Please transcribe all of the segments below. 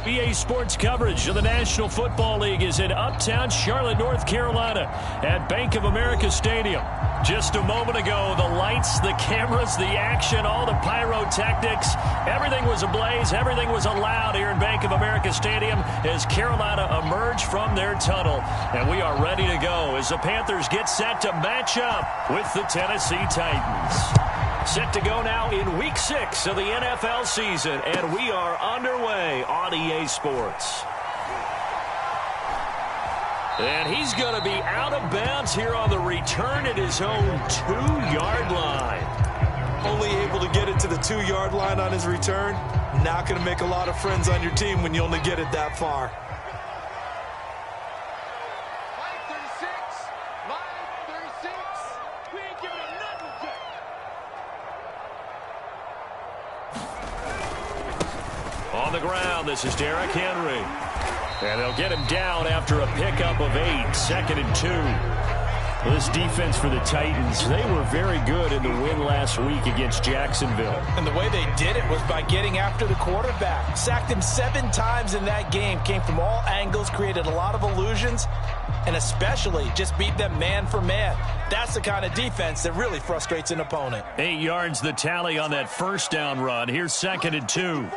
EA Sports coverage of the National Football League is in uptown Charlotte, North Carolina at Bank of America Stadium. Just a moment ago, the lights, the cameras, the action, all the pyrotechnics, everything was ablaze, everything was allowed here in Bank of America Stadium as Carolina emerged from their tunnel. And we are ready to go as the Panthers get set to match up with the Tennessee Titans. Set to go now in Week 6 of the NFL season, and we are underway on EA Sports. And he's going to be out of bounds here on the return at his own 2-yard line. Only able to get it to the 2-yard line on his return. Not going to make a lot of friends on your team when you only get it that far. On the ground, this is Derrick Henry. And they'll get him down after a pickup of 8, 2nd and 2. Well, this defense for the Titans, they were very good in the win last week against Jacksonville. And the way they did it was by getting after the quarterback. Sacked him 7 times in that game. Came from all angles, created a lot of illusions, and especially just beat them man for man. That's the kind of defense that really frustrates an opponent. 8 yards the tally on that first down run. Here's 2nd and 2.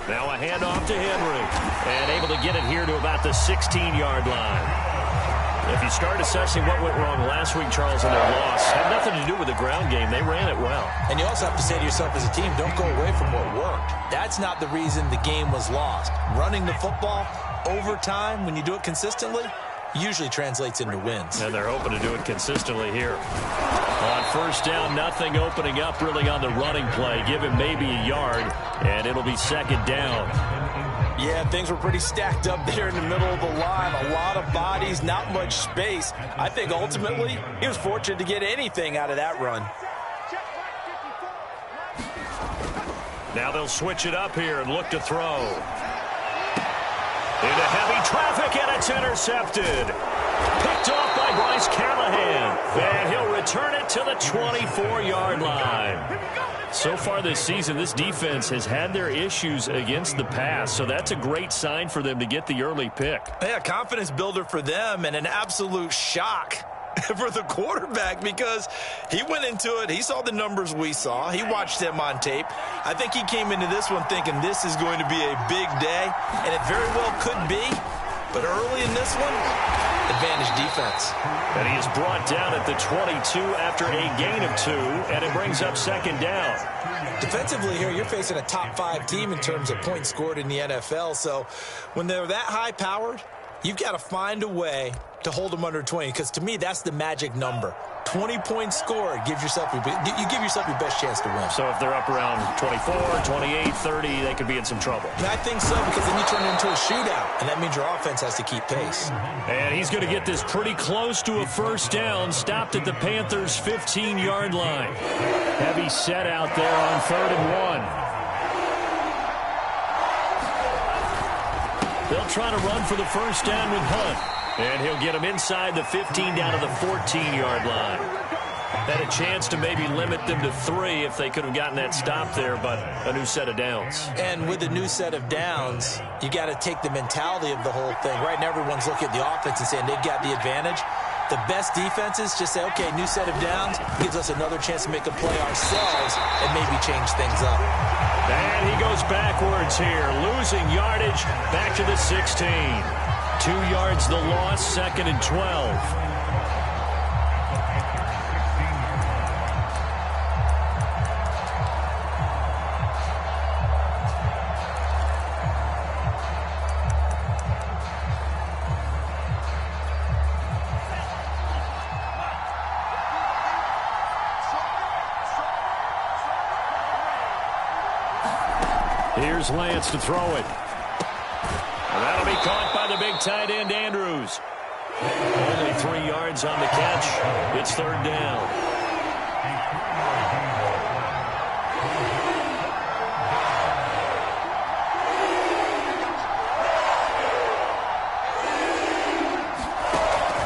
Now a handoff to Henry. And able to get it here to about the 16-yard line. If you start assessing what went wrong last week, Charles, in their loss, had nothing to do with the ground game. They ran it well. And you also have to say to yourself as a team, don't go away from what worked. That's not the reason the game was lost. Running the football over time, when you do it consistently, usually translates into wins. And they're hoping to do it consistently here. On first down, nothing opening up really on the running play. Give him maybe a yard, and it'll be 2nd down. Yeah, things were pretty stacked up there in the middle of the line. A lot of bodies, not much space. I think ultimately he was fortunate to get anything out of that run. Now they'll switch it up here and look to throw. Into heavy traffic, and it's intercepted. Picked off by Bryce Callahan. And he'll return it to the 24-yard line. So far this season, this defense has had their issues against the pass, so that's a great sign for them to get the early pick. Yeah, confidence builder for them and an absolute shock for the quarterback because he went into it. He saw the numbers we saw. He watched them on tape. I think he came into this one thinking this is going to be a big day, and it very well could be. But early in this one, advantage defense. And he is brought down at the 22 after a gain of 2, and it brings up 2nd down. Defensively here, you're facing a top 5 team in terms of points scored in the NFL. So when they're that high-powered, you've got to find a way to hold them under 20, because to me, that's the magic number. 20 points scored, you give yourself your best chance to win. So if they're up around 24, 28, 30, they could be in some trouble. And I think so, because then you turn it into a shootout, and that means your offense has to keep pace. And he's going to get this pretty close to a first down, stopped at the Panthers' 15-yard line. Heavy set out there on 3rd and 1. They'll try to run for the first down with Hunt. And he'll get him inside the 15 down to the 14-yard line. Had a chance to maybe limit them to 3 if they could have gotten that stop there, but a new set of downs. And with a new set of downs, you got to take the mentality of the whole thing. Right now, everyone's looking at the offense and saying they've got the advantage. The best defenses just say, okay, new set of downs gives us another chance to make a play ourselves and maybe change things up. And he goes backwards here, losing yardage back to the 16. 2 yards the loss, 2nd and 12. Here's Lance to throw it. And that'll be caught by the big tight end, Andrews. Only 3 yards on the catch. It's 3rd down.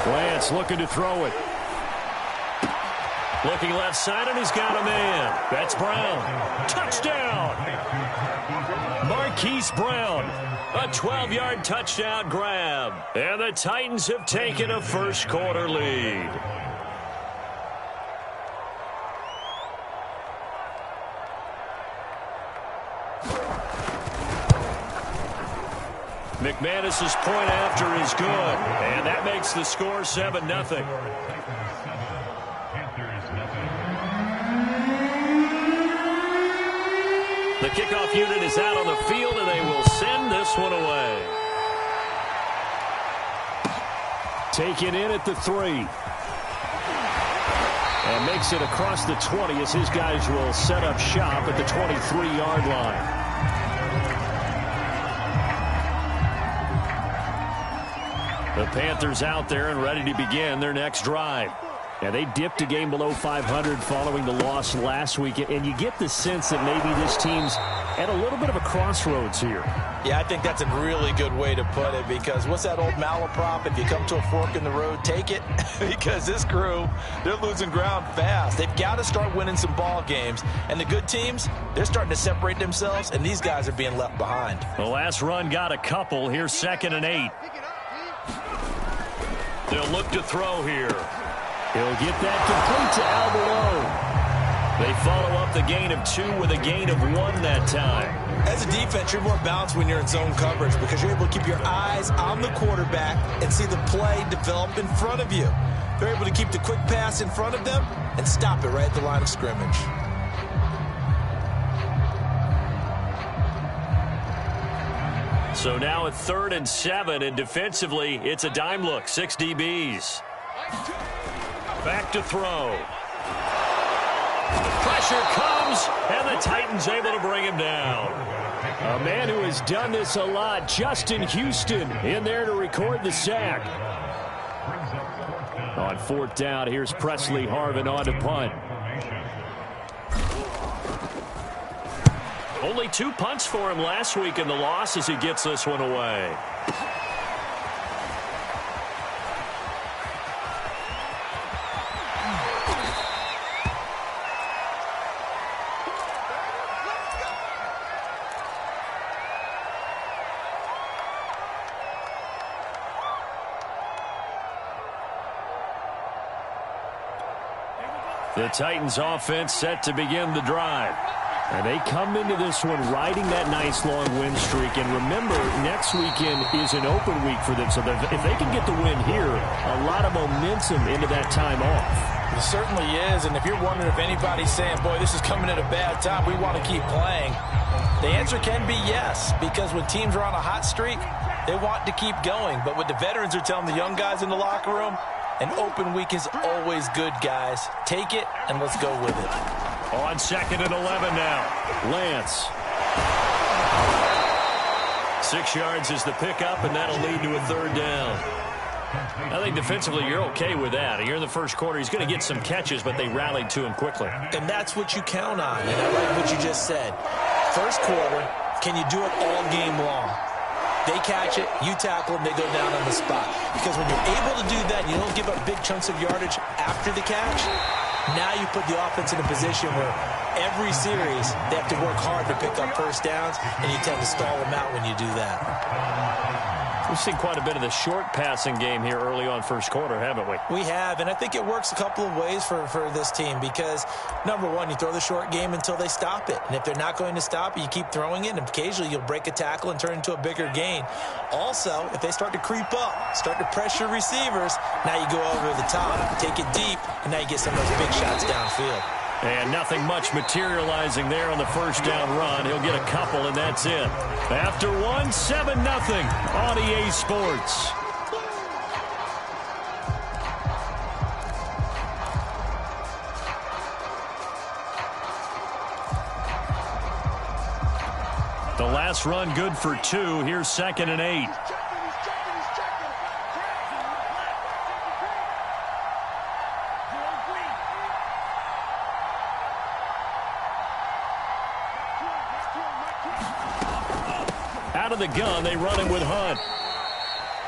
Lance looking to throw it. Looking left side, and he's got a man. That's Brown. Touchdown! Marquise Brown. A 12-yard touchdown grab. And the Titans have taken a first-quarter lead. McManus's point after is good, and that makes the score 7-0. The kickoff unit is out on the field, and they will send this one away. Taken in at the 3. And makes it across the 20 as his guys will set up shop at the 23-yard line. The Panthers out there and ready to begin their next drive. Now, they dipped a game below 500 following the loss last week, and you get the sense that maybe this team's at a little bit of a crossroads here. Yeah, I think that's a really good way to put it, because what's that old malaprop? If you come to a fork in the road, take it. Because this crew, they're losing ground fast. They've got to start winning some ball games. And the good teams, they're starting to separate themselves, and these guys are being left behind. The last run got a couple. Here's 2nd and 8. They'll look to throw here. He'll get that complete to Albert O. They follow up the gain of 2 with a gain of 1 that time. As a defense, you're more balanced when you're in zone coverage because you're able to keep your eyes on the quarterback and see the play develop in front of you. They're able to keep the quick pass in front of them and stop it right at the line of scrimmage. So now at 3rd and 7, and defensively, it's a dime look. 6 DBs. Back to throw. Pressure comes, and the Titans able to bring him down. A man who has done this a lot, Justin Houston, in there to record the sack. On 4th down, here's Presley Harvin on to punt. Only 2 punts for him last week in the loss as he gets this one away. The Titans offense set to begin the drive. And they come into this one riding that nice long win streak. And remember, next weekend is an open week for them. So if they can get the win here, a lot of momentum into that time off. It certainly is. And if you're wondering if anybody's saying, boy, this is coming at a bad time, we want to keep playing, the answer can be yes. Because when teams are on a hot streak, they want to keep going. But what the veterans are telling the young guys in the locker room, an open week is always good, guys. Take it, and let's go with it. On 2nd and 11 now. Lance. 6 yards is the pickup, and that'll lead to a 3rd down. I think defensively you're okay with that. You're in the first quarter. He's going to get some catches, but they rallied to him quickly. And that's what you count on. And I like what you just said. First quarter, can you do it all game long? They catch it, you tackle them, they go down on the spot. Because when you're able to do that, you don't give up big chunks of yardage after the catch. Now you put the offense in a position where every series they have to work hard to pick up first downs, and you tend to stall them out when you do that. We've seen quite a bit of the short passing game here early on first quarter, haven't we? We have, and I think it works a couple of ways for this team because, number one, you throw the short game until they stop it. And if they're not going to stop it, you keep throwing it, and occasionally you'll break a tackle and turn it into a bigger gain. Also, if they start to creep up, start to pressure receivers, now you go over the top, take it deep, and now you get some of those big shots downfield. And nothing much materializing there on the first down run. He'll get a couple, and that's it. After one, 7-0 on EA Sports. The last run good for 2. Here's 2nd and 8. Out of the gun, they run him with Hunt.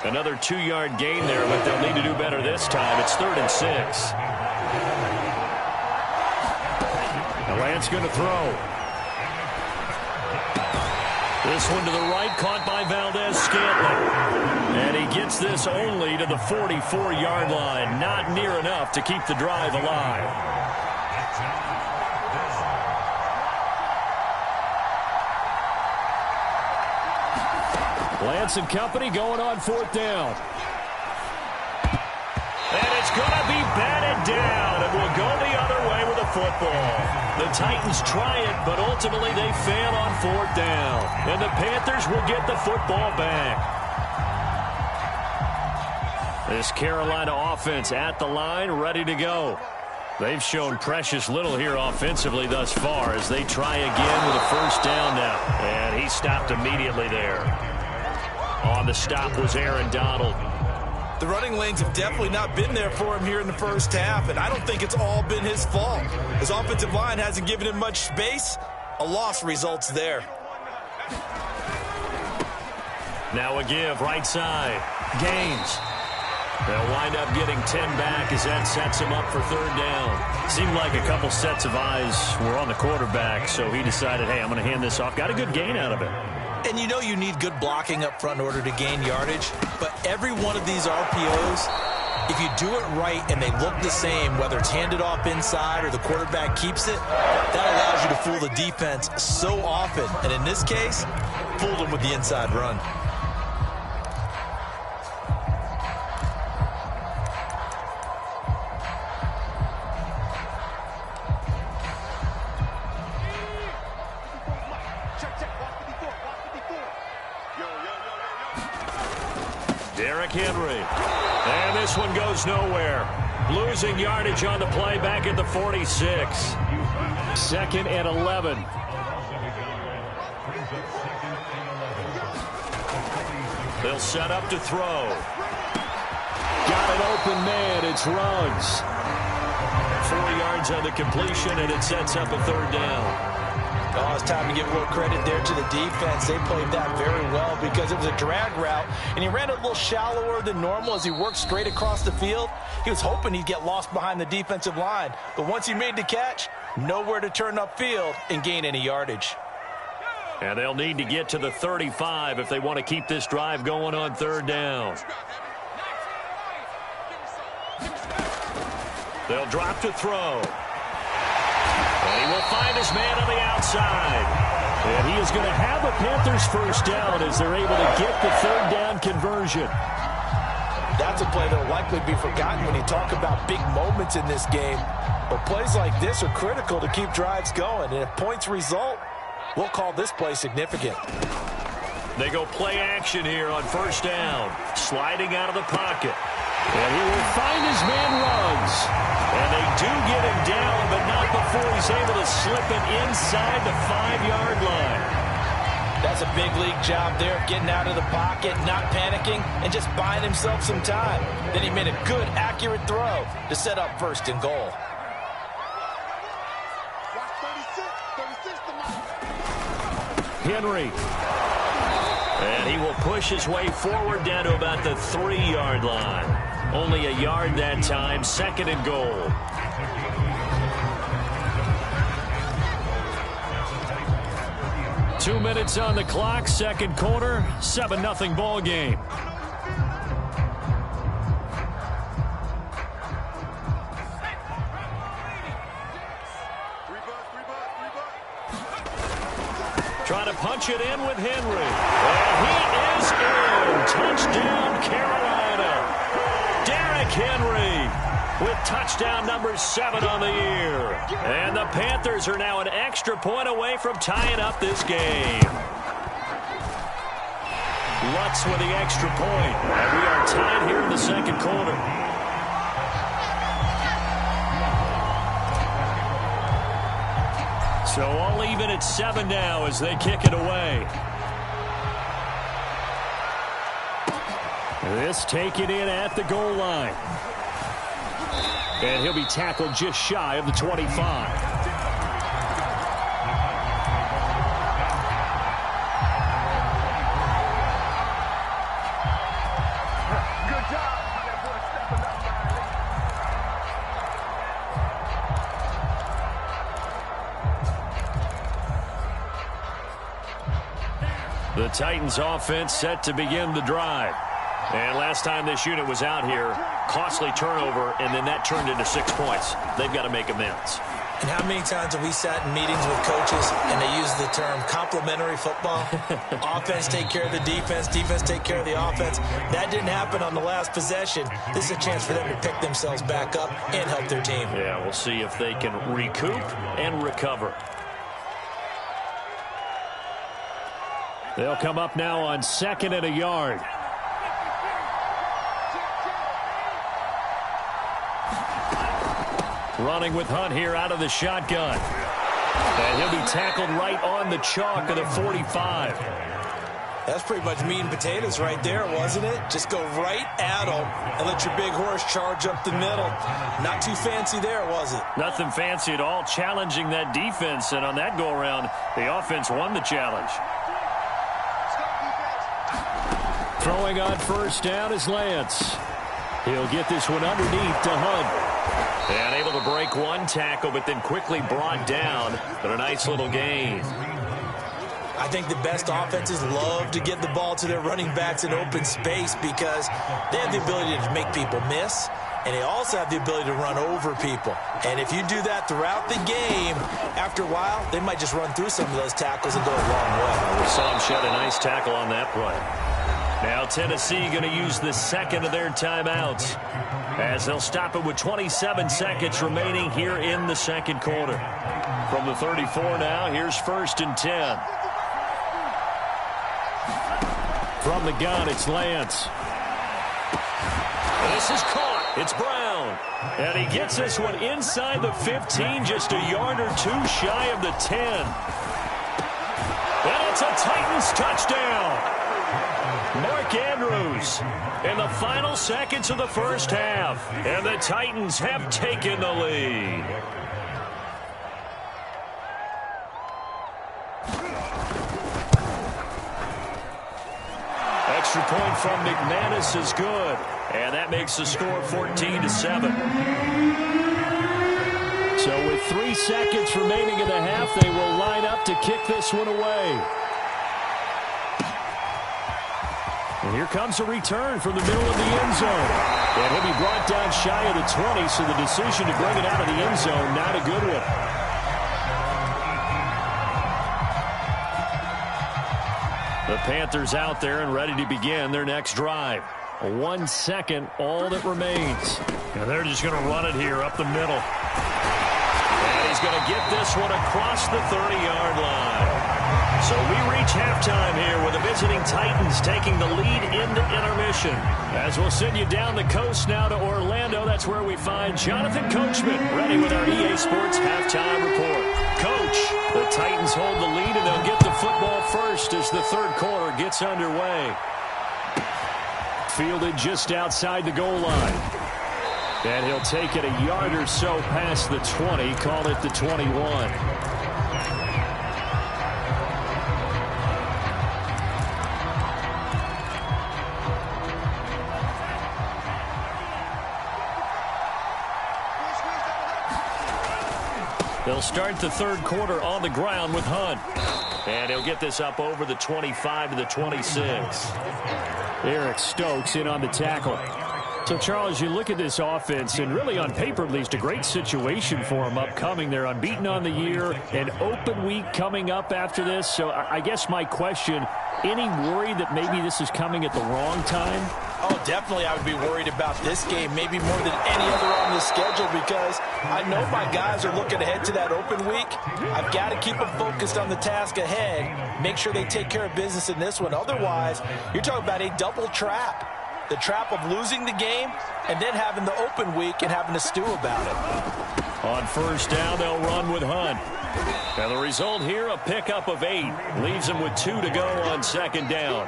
Another 2-yard gain there, but they'll need to do better this time. It's 3rd and 6. Now Lance going to throw. This one to the right, caught by Valdez-Scantling. And he gets this only to the 44-yard line. Not near enough to keep the drive alive. Lance and company going on 4th down. And it's going to be batted down, and will go the other way with the football. The Titans try it, but ultimately they fail on 4th down. And the Panthers will get the football back. This Carolina offense at the line, ready to go. They've shown precious little here offensively thus far as they try again with a 1st down now. And he stopped immediately there. On the stop was Aaron Donald. The running lanes have definitely not been there for him here in the first half, and I don't think it's all been his fault. His offensive line hasn't given him much space. A loss results there. Now a give, right side. Gaines. They'll wind up getting 10 back as that sets him up for 3rd down. Seemed like a couple sets of eyes were on the quarterback, so he decided, hey, I'm going to hand this off. Got a good gain out of it. And you know you need good blocking up front in order to gain yardage, but every one of these RPOs, if you do it right and they look the same, whether it's handed off inside or the quarterback keeps it, that allows you to fool the defense so often. And in this case, fooled them with the inside run. Derrick Henry. And this one goes nowhere. Losing yardage on the play back at the 46. 2nd and 11. They'll set up to throw. Got an open man. It's Ruggs. 4 yards on the completion, and it sets up a 3rd down. Oh, it's time to give more credit there to the defense. They played that very well because it was a drag route, and he ran a little shallower than normal as he worked straight across the field. He was hoping he'd get lost behind the defensive line, but once he made the catch, nowhere to turn upfield and gain any yardage. And they'll need to get to the 35 if they want to keep this drive going on 3rd down. They'll drop to throw. And he will find his man on the outside. And he is going to have the Panthers 1st down as they're able to get the 3rd down conversion. That's a play that will likely be forgotten when you talk about big moments in this game. But plays like this are critical to keep drives going. And if points result, we'll call this play significant. They go play action here on 1st down. Sliding out of the pocket. And he will find his man Ruggs. And they do get him down, but not before he's able to slip it inside the 5-yard line. That's a big league job there, getting out of the pocket, not panicking, and just buying himself some time. Then he made a good, accurate throw to set up 1st and goal. Henry. And he will push his way forward down to about the 3-yard line. Only a yard that time, 2nd and goal. Two minutes on the clock, 2nd quarter, 7-0 ball game. Trying to punch it in with Henry. And he is in. Touchdown, Carolina. Derrick Henry with touchdown number 7 on the year. And the Panthers are now an extra point away from tying up this game. Lutz with the extra point. And we are tied here in the 2nd quarter. So all even at 7 now as they kick it away. This taken in at the goal line. And he'll be tackled just shy of the 25. The Titans offense set to begin the drive. And last time this unit was out here, costly turnover, and then that turned into 6 points. They've got to make amends. And how many times have we sat in meetings with coaches and they use the term complementary football? Offense take care of the defense, defense take care of the offense. That didn't happen on the last possession. This is a chance for them to pick themselves back up and help their team. Yeah, we'll see if they can recoup and recover. They'll come up now on 2nd and a yard. Running with Hunt here out of the shotgun. And he'll be tackled right on the chalk of the 45. That's pretty much meat and potatoes right there, wasn't it? Just go right at him and let your big horse charge up the middle. Not too fancy there, was it? Nothing fancy at all, challenging that defense. And on that go-around, the offense won the challenge. Throwing on first down is Lance. He'll get this one underneath to Hunt. And able to break one tackle, but then quickly brought down. But a nice little gain. I think the best offenses love to get the ball to their running backs in open space because they have the ability to make people miss, and they also have the ability to run over people. And if you do that throughout the game, after a while, they might just run through some of those tackles and go a long way. We saw him shed a nice tackle on that play. Now Tennessee going to use the second of their timeouts as they'll stop it with 27 seconds remaining here in the second quarter. From the 34 now, here's 1st and 10. From the gun, it's Lance. This is caught. It's Brown. And he gets this one inside the 15, just a yard or two shy of the 10. And it's a Titans touchdown. Mark Andrews in the final seconds of the first half. And the Titans have taken the lead. Extra point from McManus is good. And that makes the score 14-7. So with 3 seconds remaining in the half, they will line up to kick this one away. And here comes a return from the middle of the end zone. And he'll be brought down shy of the 20, so the decision to bring it out of the end zone, not a good one. The Panthers out there and ready to begin their next drive. 1 second, all that remains. And they're just going to run it here up the middle. And he's going to get this one across the 30-yard line. So we reach halftime here with the visiting Titans taking the lead into intermission. As we'll send you down the coast now to Orlando, that's where we find Jonathan Coachman ready with our EA Sports halftime report. Coach, the Titans hold the lead and they'll get the football first as the third quarter gets underway. Fielded just outside the goal line. And he'll take it a yard or so past the 20, call it the 21. They'll start the third quarter on the ground with Hunt. And he'll get this up over the 25 to the 26. Eric Stokes in on the tackle. So, Charles, you look at this offense, and really on paper, at least, a great situation for them upcoming. They're unbeaten on the year, an open week coming up after this. So I guess my question, any worry that maybe this is coming at the wrong time? Oh, definitely I would be worried about this game, maybe more than any other on the schedule, because I know my guys are looking ahead to that open week. I've got to keep them focused on the task ahead, make sure they take care of business in this one. Otherwise, you're talking about a double trap. The trap of losing the game and then having the open week and having to stew about it. On first down, they'll run with Hunt. And the result here, a pickup of 8. Leaves them with 2 to go on second down.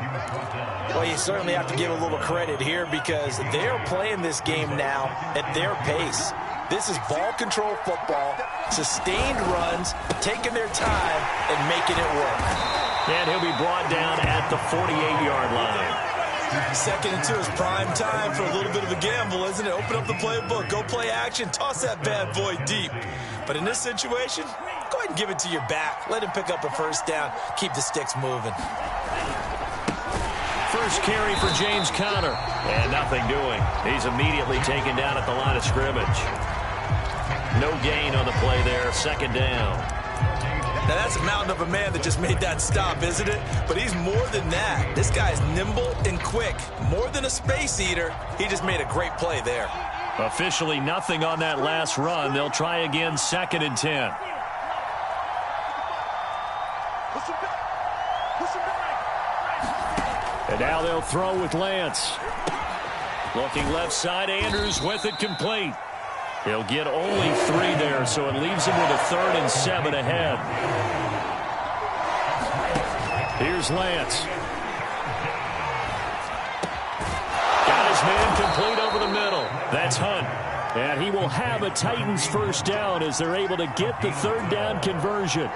Well, you certainly have to give a little credit here because they're playing this game now at their pace. This is ball control football, sustained runs, taking their time and making it work. And he'll be brought down at the 48-yard line. 2nd and 2 is prime time for a little bit of a gamble, isn't it? Open up the playbook, go play action, toss that bad boy deep. But in this situation, go ahead ahead and give it to your back. Let him pick up a first down. Keep the sticks moving. First carry for James Conner. And nothing doing. He's immediately taken down at the line of scrimmage. No gain on the play there. Second down. Now, that's a mountain of a man that just made that stop, isn't it? But he's more than that. This guy's nimble and quick. More than a space eater. He just made a great play there. Officially nothing on that last run. They'll try again, 2nd and 10. And now they'll throw with Lance. Looking left side, Andrews with it complete. He'll get only 3 there, so it leaves him with a 3rd and 7 ahead. Here's Lance. Got his man complete over the middle. That's Hunt. And he will have a Titans first down as they're able to get the 3rd down conversion.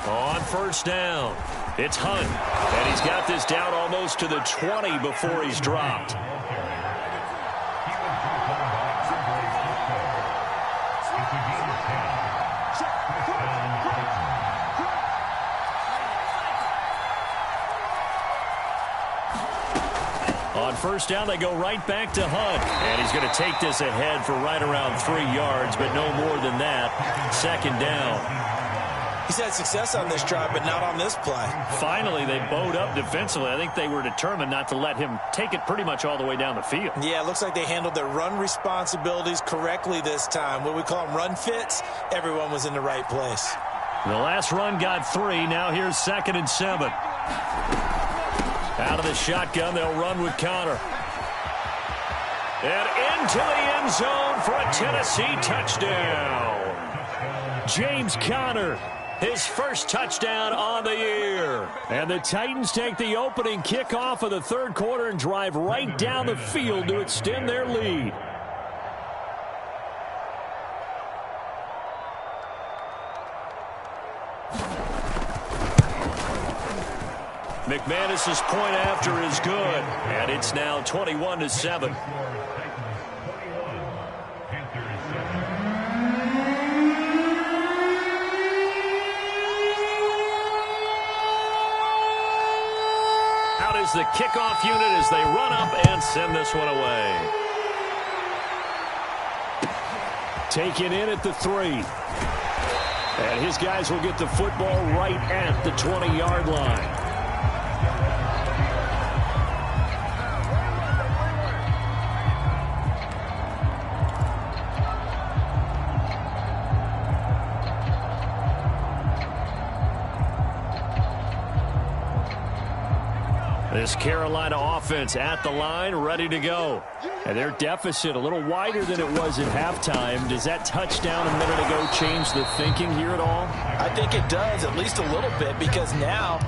On first down, it's Hunt. And he's got this down almost to the 20 before he's dropped. On first down, they go right back to Hunt. And he's going to take this ahead for right around 3 yards, but no more than that. 2nd down. He's had success on this drive, but not on this play. Finally, they bowed up defensively. I think they were determined not to let him take it pretty much all the way down the field. Yeah, it looks like they handled their run responsibilities correctly this time. What we call them run fits, everyone was in the right place. The last run got 3. Now here's 2nd and 7. Out of the shotgun, they'll run with Conner. And into the end zone for a Tennessee touchdown. James Conner, his first touchdown on the year. And the Titans take the opening kickoff of the 3rd quarter and drive right down the field to extend their lead. McManus's point after is good, and it's now 21-7. Out is the kickoff unit as they run up and send this one away. Taken in at the 3. And his guys will get the football right at the 20-yard line. This Carolina offense at the line, ready to go. And their deficit a little wider than it was at halftime. Does that touchdown a minute ago change the thinking here at all? I think it does, at least a little bit, because now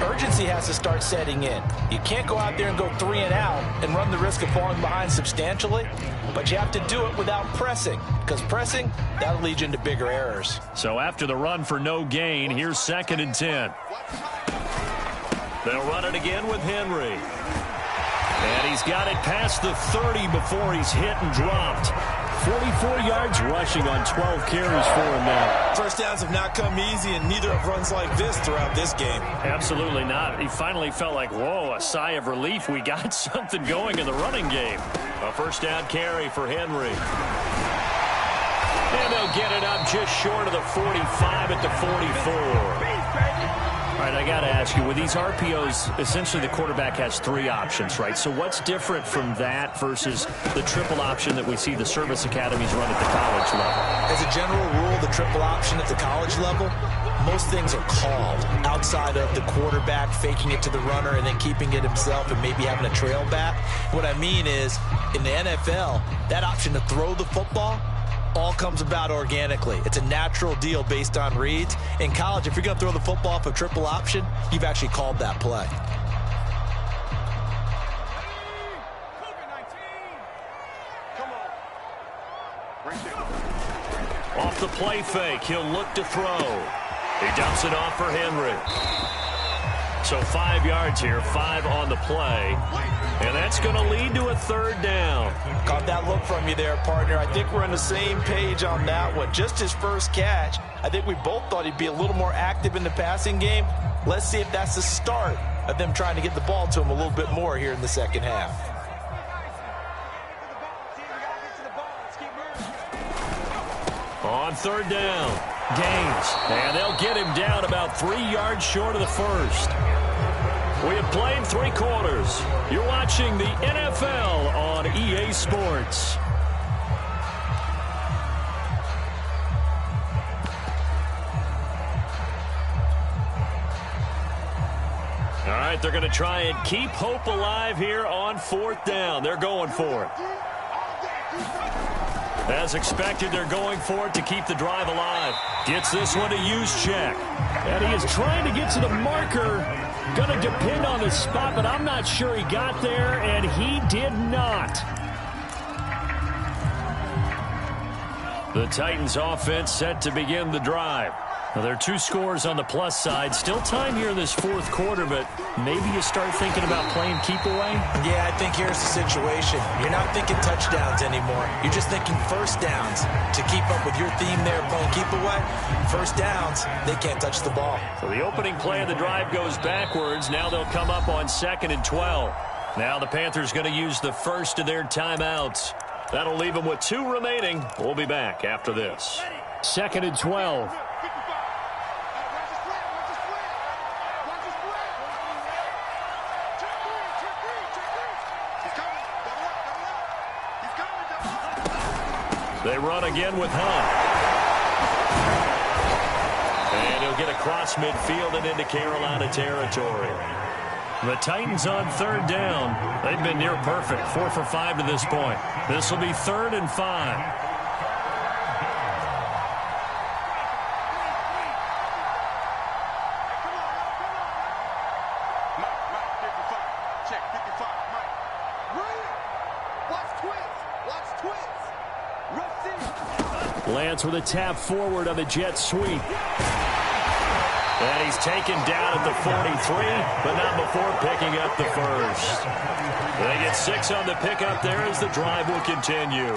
urgency has to start setting in. You can't go out there and go 3 and out and run the risk of falling behind substantially, but you have to do it without pressing, because pressing, that'll lead you into bigger errors. So after the run for no gain, here's 2nd and 10. They'll run it again with Henry. And he's got it past the 30 before he's hit and dropped. 44 yards rushing on 12 carries for him now. First downs have not come easy, and neither have runs like this throughout this game. Absolutely not. He finally felt like, whoa, a sigh of relief. We got something going in the running game. A first down carry for Henry. And they'll get it up just short of the 45 at the 44. All right, I got to ask you, with these RPOs, essentially the quarterback has 3 options, right? So what's different from that versus the triple option that we see the service academies run at the college level? As a general rule, the triple option at the college level, most things are called outside of the quarterback faking it to the runner and then keeping it himself and maybe having a trail back. What I mean is, in the NFL, that option to throw the football all comes about organically. It's a natural deal based on reads. In college, if you're going to throw the football off a triple option, you've actually called that play. Off the play fake, he'll look to throw. He dumps it off for Henry. So 5 yards here, 5 on the play. And that's going to lead to a third down. Caught that look from you there, partner. I think we're on the same page on that one. Just his first catch. I think we both thought he'd be a little more active in the passing game. Let's see if that's the start of them trying to get the ball to him a little bit more here in the second half. On third down, Gaines. And they'll get him down about 3 yards short of the first. We have played 3 quarters. You're watching the NFL on EA Sports. All right, they're going to try and keep hope alive here on 4th down. They're going for it. As expected, they're going for it to keep the drive alive. Gets this one to Juszczyk. And he is trying to get to the marker. Going to depend on the spot, but I'm not sure he got there, and he did not. The Titans offense set to begin the drive. Now, there are 2 scores on the plus side. Still time here in this 4th quarter, but maybe you start thinking about playing keep away? Yeah, I think here's the situation. You're not thinking touchdowns anymore. You're just thinking first downs. To keep up with your theme there, playing keep away, first downs, they can't touch the ball. So the opening play of the drive goes backwards. Now they'll come up on 2nd and 12. Now the Panthers going to use the first of their timeouts. That'll leave them with 2 remaining. We'll be back after this. 2nd and 12. They run again with Hunt. And he'll get across midfield and into Carolina territory. The Titans on 3rd down. They've been near perfect. 4 for 5 to this point. This will be 3rd and 5. Lance with a tap forward on the jet sweep. And he's taken down at the 43, but not before picking up the first. They get 6 on the pickup there as the drive will continue.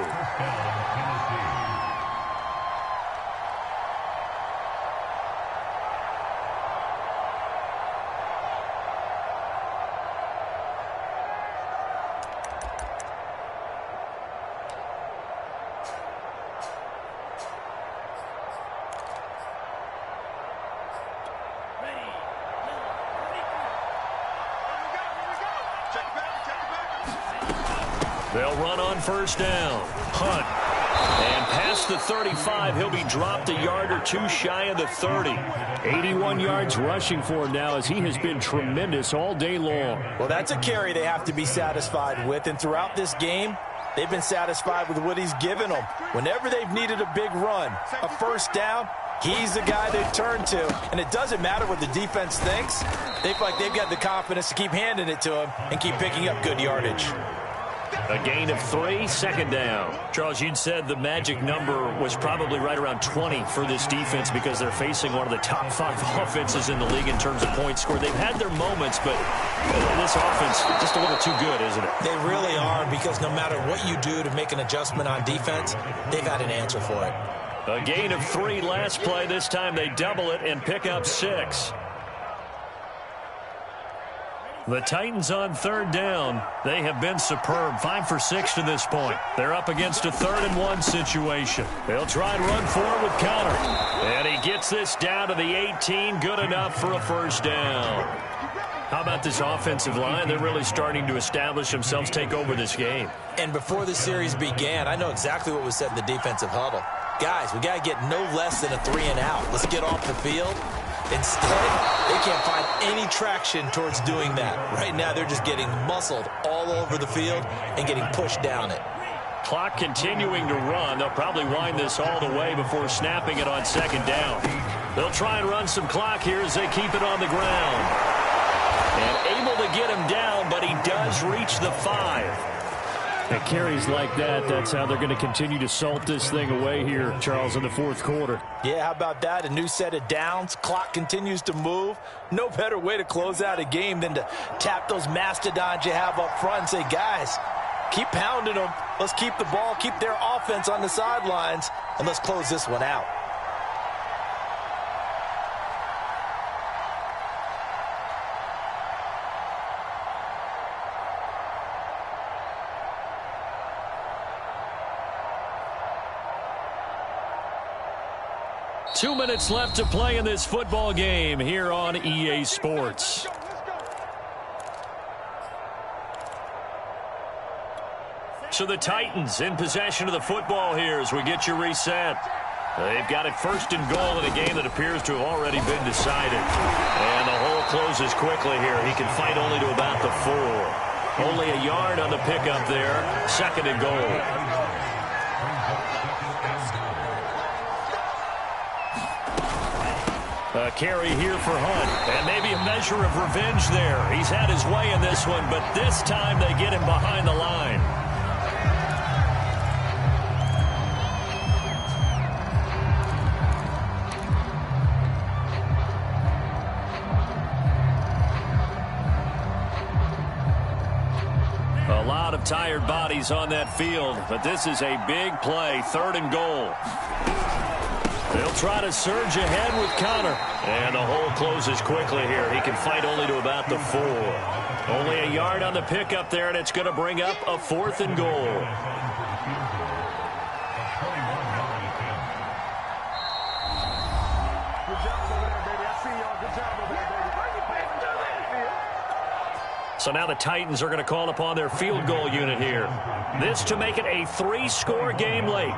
They'll run on first down. Hunt. And past the 35, he'll be dropped a yard or 2 shy of the 30. 81 yards rushing for him now as he has been tremendous all day long. Well, that's a carry they have to be satisfied with. And throughout this game, they've been satisfied with what he's given them. Whenever they've needed a big run, a first down, he's the guy they turn to. And it doesn't matter what the defense thinks. They feel like they've got the confidence to keep handing it to him and keep picking up good yardage. A gain of 3, 2nd down. Charles, you'd said the magic number was probably right around 20 for this defense because they're facing one of the top 5 offenses in the league in terms of points scored. They've had their moments, but this offense just a little too good, isn't it? They really are, because no matter what you do to make an adjustment on defense, they've had an answer for it. A gain of 3 last play. This time they double it and pick up 6. The Titans on 3rd down. They have been superb. 5 for 6 to this point. They're up against a 3rd and 1 situation. They'll try and run forward with Conner. And he gets this down to the 18. Good enough for a first down. How about this offensive line? They're really starting to establish themselves, take over this game. And before the series began, I know exactly what was said in the defensive huddle. Guys, we got to get no less than a 3 and out. Let's get off the field. Instead, they can't find any traction towards doing that. Right now, they're just getting muscled all over the field and getting pushed down it. Clock continuing to run. They'll probably wind this all the way before snapping it on 2nd down. They'll try and run some clock here as they keep it on the ground. And able to get him down, but he does reach the 5. And carries like that, that's how they're going to continue to salt this thing away here, Charles, in the fourth quarter. Yeah, how about that? A new set of downs. Clock continues to move. No better way to close out a game than to tap those mastodons you have up front and say, guys, keep pounding them. Let's keep the ball, keep their offense on the sidelines, and let's close this one out. Two minutes left to play in this football game here on EA Sports. So the Titans in possession of the football here as we get you reset. They've got it first and goal in a game that appears to have already been decided. And the hole closes quickly here. He can fight only to about the 4. Only a yard on the pickup there. Second and goal. A carry here for Hunt, and maybe a measure of revenge there. He's had his way in this one, but this time they get him behind the line. A lot of tired bodies on that field, but this is a big play, third and goal. They'll try to surge ahead with Connor. And the hole closes quickly here. He can fight only to about the 4. Only a yard on the pickup there, and it's going to bring up a fourth and goal. So now the Titans are going to call upon their field goal unit here. This to make it a 3-score game late.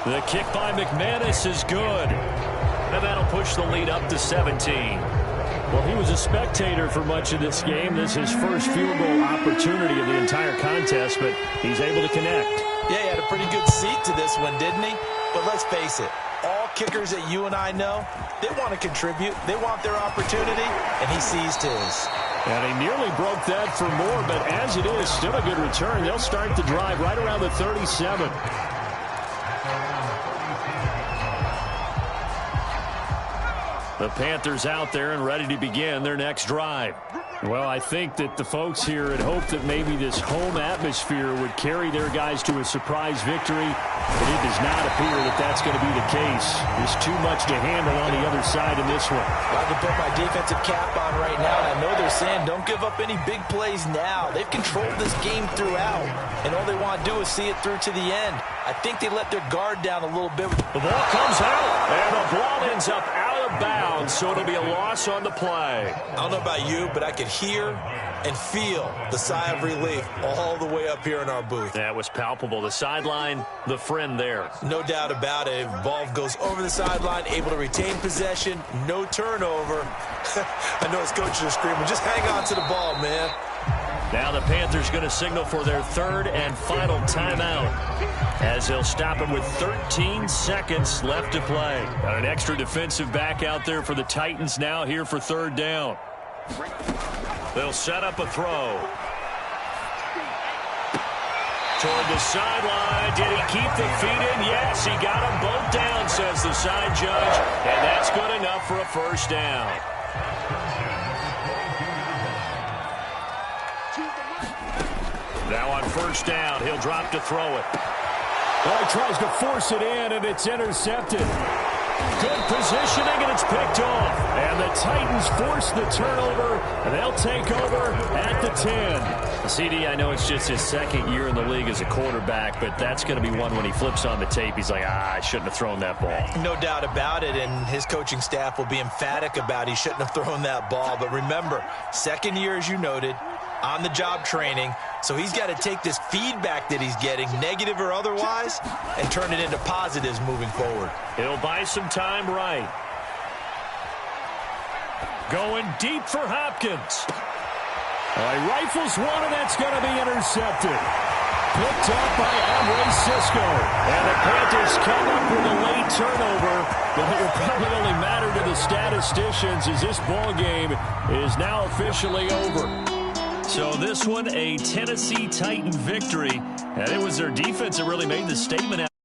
The kick by McManus is good. And that'll push the lead up to 17. Well, he was a spectator for much of this game. This is his first field goal opportunity of the entire contest, but he's able to connect. Yeah, he had a pretty good seat to this one, didn't he? But let's face it, all kickers that you and I know, they want to contribute. They want their opportunity, and he seized his. And he nearly broke that for more, but as it is, still a good return. They'll start the drive right around the 37. The Panthers out there and ready to begin their next drive. Well, I think that the folks here had hoped that maybe this home atmosphere would carry their guys to a surprise victory, but it does not appear that that's going to be the case. There's too much to handle on the other side in this one. I can put my defensive cap on right now, and I know they're saying don't give up any big plays now. They've controlled this game throughout, and all they want to do is see it through to the end. I think they let their guard down a little bit. The ball comes out, and the ball ends up out of bounds, so it'll be a loss on the play. I don't know about you, but I could hear and feel the sigh of relief all the way up here in our booth. That was palpable. The sideline, the friend there. No doubt about it. Ball goes over the sideline, able to retain possession, no turnover. I know his coaches are screaming, just hang on to the ball, man. Now the Panthers going to signal for their third and final timeout as they'll stop it with 13 seconds left to play. Got an extra defensive back out there for the Titans now here for third down. They'll set up a throw. Toward the sideline. Did he keep the feet in? Yes, he got them both down, says the side judge. And that's good enough for a first down. Now on first down, he'll drop to throw it. Well, he tries to force it in, and it's intercepted. Good positioning, and it's picked off. And the Titans force the turnover, and they'll take over at the 10. CD, I know it's just his second year in the league as a quarterback, but that's going to be one when he flips on the tape. He's like, I shouldn't have thrown that ball. No doubt about it, and his coaching staff will be emphatic about he shouldn't have thrown that ball. But remember, second year, as you noted, on-the-job training, so he's got to take this feedback that he's getting, negative or otherwise, and turn it into positives moving forward. He'll buy some time right. Going deep for Hopkins. He rifles one, and that's going to be intercepted. Picked up by Andre Cisco. And the Panthers come up with a late turnover, but it will probably only matter to the statisticians as this ball game is now officially over. So this one, a Tennessee Titan victory. And it was their defense that really made the statement out.